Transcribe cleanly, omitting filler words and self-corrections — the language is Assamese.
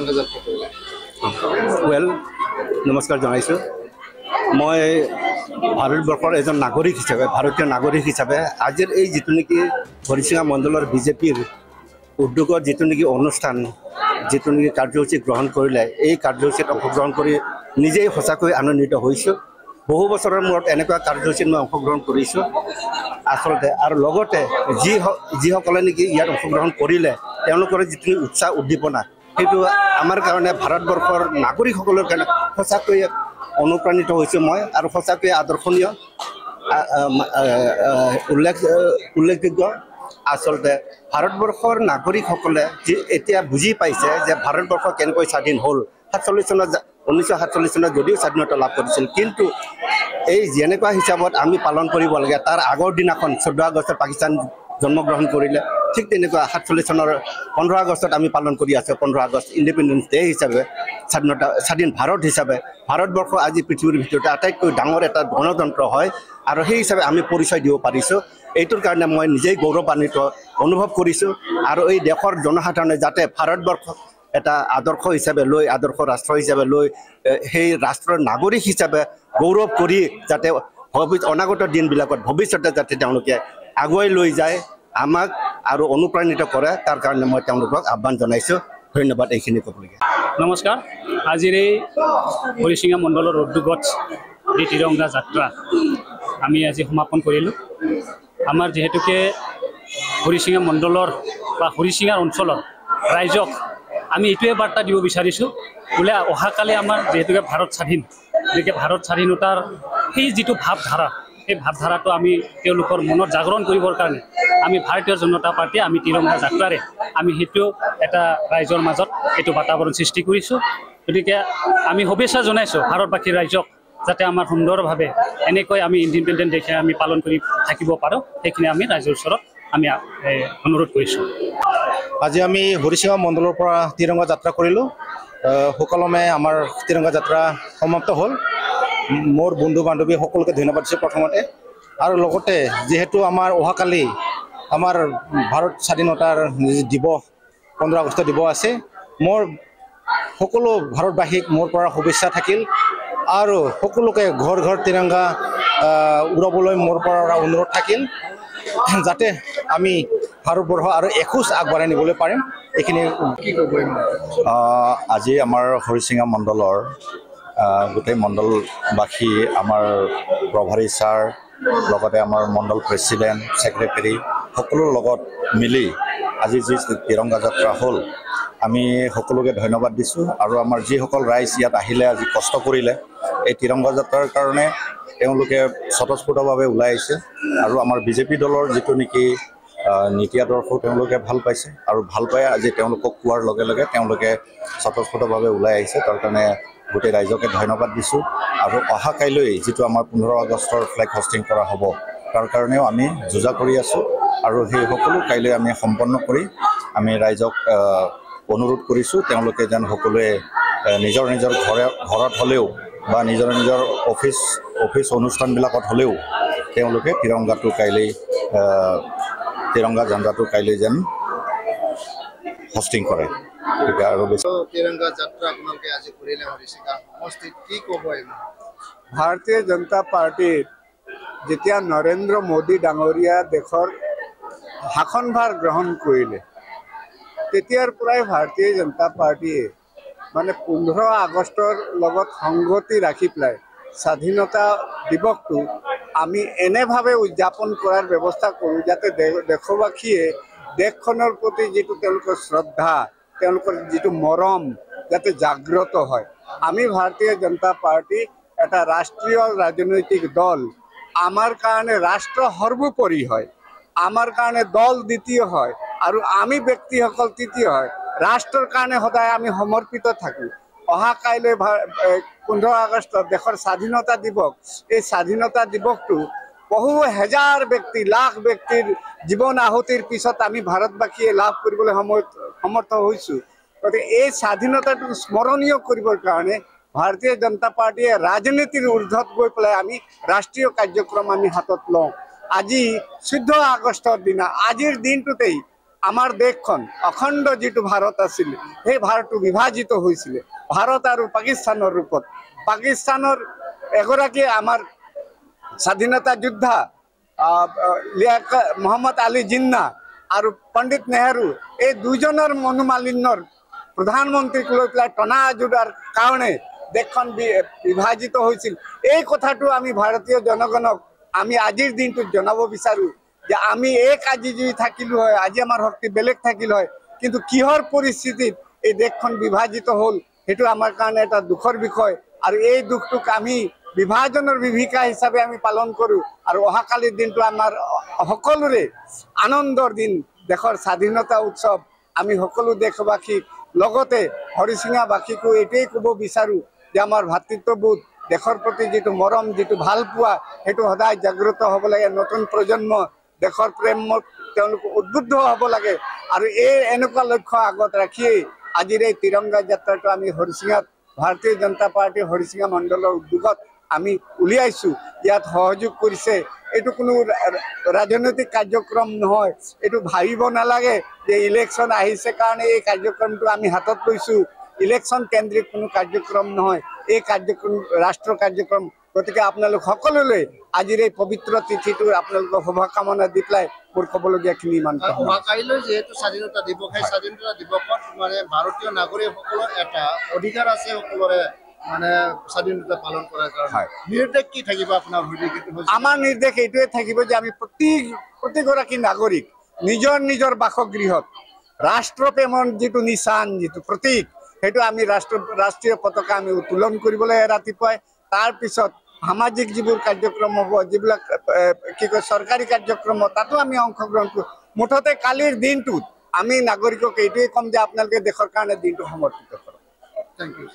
তিৰংগা যাত্ৰা কৰিলে? ৱেল, নমস্কাৰ জনাইছোঁ। মই ভাৰতবৰ্ষৰ এজন নাগৰিক হিচাপে, ভাৰতীয় নাগৰিক হিচাপে আজিৰ এই যিটো নেকি হৰিচিঙা মণ্ডলৰ বিজেপিৰ উদ্যোগত যিটো নেকি অনুষ্ঠান, যিটো নেকি কাৰ্যসূচী গ্ৰহণ কৰিলে, এই কাৰ্যসূচীত অংশগ্ৰহণ কৰি নিজেই সঁচাকৈ আনন্দিত হৈছোঁ। বহু বছৰৰ মূৰত এনেকুৱা কাৰ্যসূচীত মই অংশগ্ৰহণ কৰিছোঁ আচলতে। আৰু লগতে যিসকলে নেকি ইয়াত অংশগ্ৰহণ কৰিলে তেওঁলোকৰ যিটো উৎসাহ উদ্দীপনা, সেইটো আমাৰ কাৰণে ভাৰতবৰ্ষৰ নাগৰিকসকলৰ কাৰণে সঁচাকৈয়ে অনুপ্ৰাণিত হৈছোঁ মই, আৰু সঁচাকৈয়ে আদৰ্শনীয় উল্লেখযোগ্য। আচলতে ভাৰতবৰ্ষৰ নাগৰিকসকলে এতিয়া বুজি পাইছে যে ভাৰতবৰ্ষ কেনেকৈ স্বাধীন হ'ল। 1947 চনত যদিও স্বাধীনতা লাভ কৰিছিল, কিন্তু এই যেনেকুৱা হিচাপত আমি পালন কৰিব লাগে, তাৰ আগৰ দিনাখন 14 আগষ্টত পাকিস্তান জন্মগ্ৰহণ কৰিলে, ঠিক তেনেকুৱা 47 চনৰ 15 আগষ্টত আমি পালন কৰি আছোঁ। 15 আগষ্ট ইণ্ডিপেণ্ডেন্স ডে হিচাপে, স্বাধীন ভাৰত হিচাপে। ভাৰতবৰ্ষ আজি পৃথিৱীৰ ভিতৰতে আটাইতকৈ ডাঙৰ এটা গণতন্ত্ৰ হয়, আৰু সেই হিচাপে আমি পৰিচয় দিব পাৰিছোঁ। এইটোৰ কাৰণে মই নিজেই গৌৰৱান্বিত অনুভৱ কৰিছোঁ। আৰু এই দেশৰ জনসাধাৰণে যাতে ভাৰতবৰ্ষক এটা আদৰ্শ হিচাপে লৈ, আদৰ্শ ৰাষ্ট্ৰ হিচাপে লৈ, সেই ৰাষ্ট্ৰৰ নাগৰিক হিচাপে গৌৰৱ কৰি যাতে অনাগত দিনবিলাকত ভৱিষ্যতে যাতে তেওঁলোকে আগুৱাই লৈ যায়, আমাক আৰু অনুপ্ৰাণিত কৰে, তাৰ কাৰণে মই তেওঁলোকক আহ্বান জনাইছোঁ। ধন্যবাদ এইখিনি ক'বলগীয়া। নমস্কাৰ। আজিৰ এই হৰিচিঙা মণ্ডলৰ উদ্যোগত এই তিৰংগা যাত্ৰা আমি আজি সমাপন কৰিলোঁ। আমাৰ যিহেতুকে হৰিচিঙা মণ্ডলৰ বা হৰিচিঙাৰ অঞ্চলৰ ৰাইজক আমি এইটোৱে বাৰ্তা দিব বিচাৰিছোঁ, বোলে অহাকালি আমাৰ যিহেতুকে ভাৰত স্বাধীন, গতিকে ভাৰত স্বাধীনতাৰ সেই যিটো ভাৱধাৰা, সেই ভাৱধাৰাটো আমি তেওঁলোকৰ মনত জাগৰণ কৰিবৰ কাৰণে আমি ভাৰতীয় জনতা পাৰ্টীয়ে আমি তিৰংগা যাত্ৰাৰে আমি সেইটো এটা ৰাইজৰ মাজত এইটো বাতাবৰণ সৃষ্টি কৰিছোঁ। গতিকে আমি শুভেচ্ছা জনাইছোঁ ভাৰতবাসীৰ ৰাইজক, যাতে আমাৰ সুন্দৰভাৱে এনেকৈ আমি ইণ্ডিপেণ্ডেণ্ট ডে আমি পালন কৰি থাকিব পাৰোঁ, সেইখিনি আমি ৰাইজৰ ওচৰত আমি অনুৰোধ কৰিছোঁ। আজি আমি হৰিচিঙা মণ্ডলৰ পৰা তিৰংগা যাত্ৰা কৰিলোঁ। সুকলমে আমাৰ তিৰংগা যাত্ৰা সমাপ্ত হ'ল। মোৰ বন্ধু বান্ধৱী সকলোকে ধন্যবাদ দিছোঁ প্ৰথমতে। আৰু লগতে যিহেতু আমাৰ অহাকালি আমাৰ ভাৰত স্বাধীনতাৰ দিৱস 15 আগষ্ট দিৱস আছে, মোৰ সকলো ভাৰতবাসীক মোৰ পৰা শুভেচ্ছা থাকিল। আৰু সকলোকে ঘৰ ঘৰ তিৰংগা উৰাবলৈ মোৰ পৰা অনুৰোধ থাকিল, যাতে আমি ভাৰতবৰ্ষ আৰু এখোজ আগবঢ়াই নিবলৈ পাৰিম। এইখিনি আজি আমাৰ হৰিচিঙা মণ্ডলৰ গোটেই মণ্ডলবাসী, আমাৰ প্ৰভাৰী ছাৰ, লগতে আমাৰ মণ্ডল প্ৰেছিডেণ্ট, ছেক্ৰেটাৰী সকলোৰ লগত মিলি আজি যি তিৰংগা যাত্ৰা হ'ল, আমি সকলোকে ধন্যবাদ দিছোঁ। আৰু আমাৰ যিসকল ৰাইজ ইয়াত আহিলে, আজি কষ্ট কৰিলে এই তিৰংগা যাত্ৰাৰ কাৰণে, তেওঁলোকে স্বতঃস্ফূৰ্তভাৱে ওলাই আহিছে। আৰু আমাৰ বিজেপি দলৰ যিটো নেকি নীতি আদৰ্শ তেওঁলোকে ভাল পাইছে, আৰু ভাল পাই আজি তেওঁলোকক কোৱাৰ লগে লগে তেওঁলোকে স্বতঃস্ফূৰ্তভাৱে ওলাই আহিছে। তাৰ কাৰণে গোটেই ৰাইজকে ধন্যবাদ দিছোঁ। আৰু অহা কাইলৈ যিটো আমাৰ 15 আগষ্টৰ ফ্লেগ হোষ্টিং কৰা হ'ব, তাৰ কাৰণেও আমি যোজা কৰি আছোঁ। আৰু সেই সকলো কাইলৈ আমি সম্পন্ন কৰি আমি ৰাইজক অনুৰোধ কৰিছোঁ, তেওঁলোকে যেন সকলোৱে নিজৰ নিজৰ ঘৰত হ'লেও বা নিজৰ নিজৰ অফিচ অনুষ্ঠানবিলাকত হ'লেও তেওঁলোকে তিৰংগাটো কাইলৈ তিৰংগা ঝাণ্ডাটো কাইলৈ যেন হোষ্টিং কৰে। আৰু তিৰংগা যাত্ৰা আপোনালোকে আজি কৰিলে হৰিচিঙা সমষ্টিত, কি ক'ব? ভাৰতীয় জনতা পাৰ্টীৰ যেতিয়া নৰেন্দ্ৰ মোদী ডাঙৰীয়া দেশৰ শাসনভাৰ গ্ৰহণ কৰিলে, তেতিয়াৰ পৰাই ভাৰতীয় জনতা পাৰ্টীয়ে মানে 15 আগষ্টৰ লগত সংগতি ৰাখি পেলাই স্বাধীনতা দিৱসটো আমি এনেভাৱে উদযাপন কৰাৰ ব্যৱস্থা কৰোঁ, যাতে দেশবাসীয়ে দেশখনৰ প্ৰতি যিটো তেওঁলোকৰ শ্ৰদ্ধা, তেওঁলোকৰ যিটো মৰম যাতে জাগ্ৰত হয়। আমি ভাৰতীয় জনতা পাৰ্টি এটা ৰাষ্ট্ৰীয় ৰাজনৈতিক দল। আমাৰ কাৰণে ৰাষ্ট্ৰ সৰ্বোপৰি হয়, আমাৰ কাৰণে দল দ্বিতীয় হয়, আৰু আমি ব্যক্তিসকল তৃতীয় হয়। ৰাষ্ট্ৰৰ কাৰণে সদায় আমি সমৰ্পিত থাকোঁ। অহা কাইলৈ 15 আগষ্টত দেশৰ স্বাধীনতা দিৱস। এই স্বাধীনতা দিৱসটো বহু হেজাৰ ব্যক্তি, লাখ ব্যক্তিৰ জীৱন আহুতিৰ পিছত আমি ভাৰতবাসীয়ে লাভ কৰিবলৈ সমৰ্থ হৈছোঁ। গতিকে এই স্বাধীনতাটো স্মৰণীয় কৰিবৰ কাৰণে ভাৰতীয় জনতা পাৰ্টীয়ে ৰাজনীতিৰ ঊৰ্ধত গৈ পেলাই আমি ৰাষ্ট্ৰীয় কাৰ্যক্ৰম আমি হাতত লওঁ। আজি 14 আগষ্টৰ দিনা, আজিৰ দিনটোতেই আমাৰ দেশখন অখণ্ড যিটো ভাৰত আছিল সেই ভাৰতটো বিভাজিত হৈছিলে ভাৰত আৰু পাকিস্তানৰ ৰূপত পাকিস্তানৰ এগৰাকী আমাৰ স্বাধীনতা যোদ্ধা মোহাম্মদ আলী জিন্না আৰু পণ্ডিত নেহেৰু এই দুজনৰ মনোমালিন্যৰ প্ৰধানমন্ত্ৰীক লৈ পেলাই টনা আজোৰাৰ কাৰণে দেশখন বিভাজিত হৈছিল এই কথাটো আমি ভাৰতীয় জনগণক আমি আজিৰ দিনটোত জনাব বিচাৰোঁ যে আমি এক আজি যদি থাকিলো হয় আজি আমাৰ শক্তি বেলেগ থাকিল হয় কিন্তু কিহৰ পৰিস্থিতিত এই দেশখন বিভাজিত হ'ল সেইটো আমাৰ কাৰণে এটা দুখৰ বিষয় আৰু এই দুখটোক আমি বিভাজনৰ বিভীষিকা হিচাপে আমি পালন কৰোঁ আৰু অহাকালিৰ দিনটো আমাৰ সকলোৰে আনন্দৰ দিন দেশৰ স্বাধীনতা উৎসৱ আমি সকলো দেশবাসীক লগতে হৰিচিঙাবাসীকো এইটোৱেই ক'ব বিচাৰোঁ যে আমাৰ ভাতৃত্ববোধ দেশৰ প্ৰতি যিটো মৰম যিটো ভাল পোৱা সেইটো সদায় জাগ্ৰত হ'ব লাগে নতুন প্ৰজন্ম দেশৰ প্ৰেমত তেওঁলোক উদ্বুদ্ধ হ'ব লাগে আৰু এই এনেকুৱা লক্ষ্য আগত ৰাখিয়েই আজিৰ এই তিৰংগা যাত্ৰাটো আমি হৰিচিঙাত ভাৰতীয় জনতা পাৰ্টীৰ হৰিচিঙা মণ্ডলৰ উদ্যোগত আমি উলিয়াইছোঁ ইয়াত সহযোগ কৰিছে এইটো কোনো ৰাজনৈতিক কাৰ্যক্ৰম নহয় এইটো ভাবিব নালাগে যে ইলেকশ্যন আহিছে কাৰণে এই কাৰ্যক্ৰমটো আমি হাতত লৈছোঁ ইলেকশ্যন কেন্দ্ৰিক কোনো কাৰ্যক্ৰম নহয় এই কাৰ্যক্ৰম ৰাষ্ট্ৰ কাৰ্যক্ৰম গতিকে আপোনালোক সকলোলৈ আজিৰ এই পবিত্ৰ তিথিটোৰ আপোনালোকৰ শুভকামনা দি পেলাই মোৰ ক'বলগীয়াখিনি ইমান কাইলৈ যিহেতু স্বাধীনতা দিৱস সেই স্বাধীনতা দিৱসত মানে ভাৰতীয় নাগৰিকসকলৰ এটা অধিকাৰ আছে সকলোৰে মানে স্বাধীনতা পালন কৰাৰ কাৰণে নিৰ্দেশ কি থাকিব আপোনাৰ আমাৰ নিৰ্দেশ এইটোৱে থাকিব যে আমি প্ৰতিগৰাকী নাগৰিক নিজৰ নিজৰ বাসগৃহত ৰাষ্ট্ৰপ্ৰেমৰ যিটো নিচান যিটো প্ৰতীক সেইটো আমি ৰাষ্ট্ৰীয় পতাকা আমি উত্তোলন কৰিব লাগে ৰাতিপুৱাই তাৰপিছত সামাজিক যিবোৰ কাৰ্যক্ৰম হ'ব যিবিলাক কি কয় চৰকাৰী কাৰ্যক্ৰম তাতো আমি অংশগ্ৰহণ কৰোঁ মুঠতে কালিৰ দিনটোত আমি নাগৰিকক এইটোৱে ক'ম যে আপোনালোকে দেশৰ কাৰণে দিনটো সমৰ্পিত কৰক। Thank U.